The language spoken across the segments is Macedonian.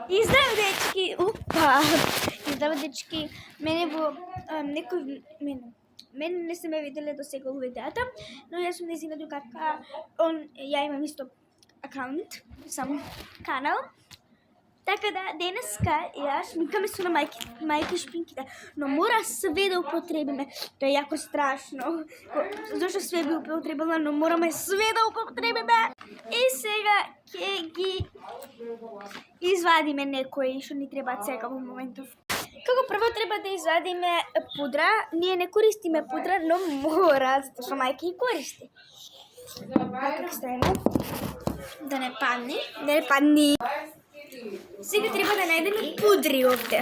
Издрав дечки, опа! Издрав дечки, мене не се ме виделе до сега у видеата, но јас сум незина другарка, ја имам исто акаунт, сам канал. Така да, денеска јас микаме со на мајки шпинките, но мора све да употребиме. Тоа е јако страшно. Зашто све би употребила, но мораме све да употребиме. И сега ќе ги извадиме некои што ни требаат сега во моментов. Како прво треба да извадиме пудра. Ние не користиме пудра, но мора, затоа што мајка ги користи. Како ставиме? Да не падне. Сега треба да најдеме пудри овде.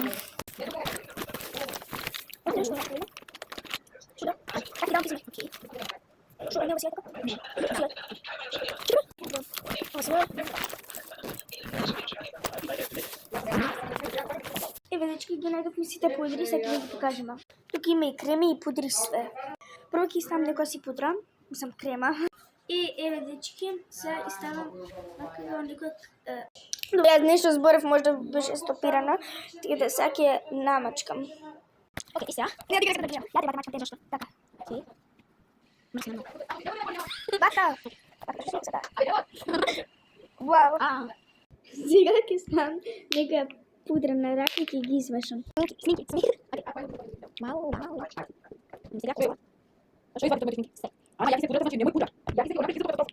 Еве, дечки, ги најдовме сите пудри, сега ќе ги покажеме. Тука има и креми и пудри све. Прво ќе ставам некоја си пудра, мислам крема. И еве, дечки, сега ставам некоја Добре, јас нешто зборев, можда беше стопирано, така да сега ќе намачкам. Океј, сега. Не, да ги ја треба да мачкам те нешто. Така. Океј. Мрсна многу. Бака! Така. Вау. Сега ќе ставам некоја пудра на рака и ќе ги измешам. Сминки. Мало. Сега ќе. Што извадите моите сминки? Ама ја ги се пудрата, значи немој пудра. Ја ги се пудрата,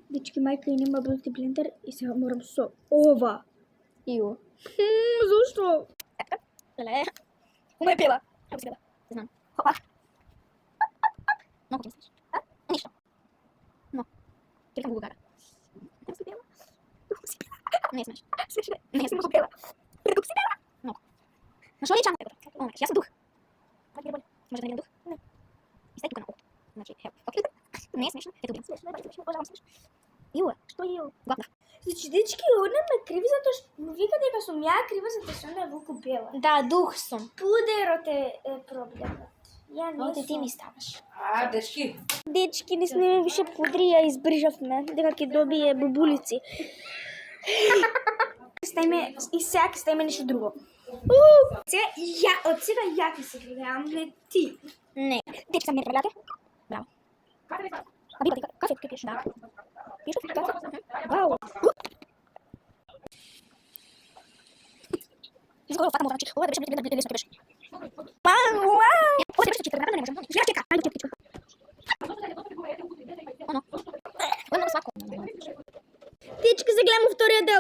Дечки, мајка и нема бути блендер и сега морам со ова. Ио. Зошто? Леле. Уме пела. Како се пела? Не знам. Хопа. Много ти мислиш? Ништо. Но. Ќе сам го гара. Како се пела? Не смеш. Не сум го пела. Како се пела? Много. На што ли чана пела? О, јас сум дух. Како ќе боли? Може да не дух? Не. И стай тука на окото. Значи, хеп. Окей. Не е смешно. Ето убивам. Смешно, пожалам смешно. Ио, што е ио? Главна. Значи, дечки, она ме криви затоа што вика дека сум ја крива затоа што она е волку бела. Да, дух сум. Пудерот е проблемот. Ја не Оте ти ми ставаш. Дечки. Дечки, не сме више пудри, ја избрижавме, дека ќе добие бубулици. Стајме, и сега ќе ставиме нешто друго. Од сега ја ќе се гледам, не ти. Не. Дечки, сам не треба гледате? Браво. А би кафе ќе пиеш? Да. Пиеш кафе? Вау. Изгорел фата мозначи. Ова да беше да лесно беше. Вау. Ова беше чека, не можам. Жира чека. Ајде чека. Оно. Оно свако. Дечки, се гледам вториот дел.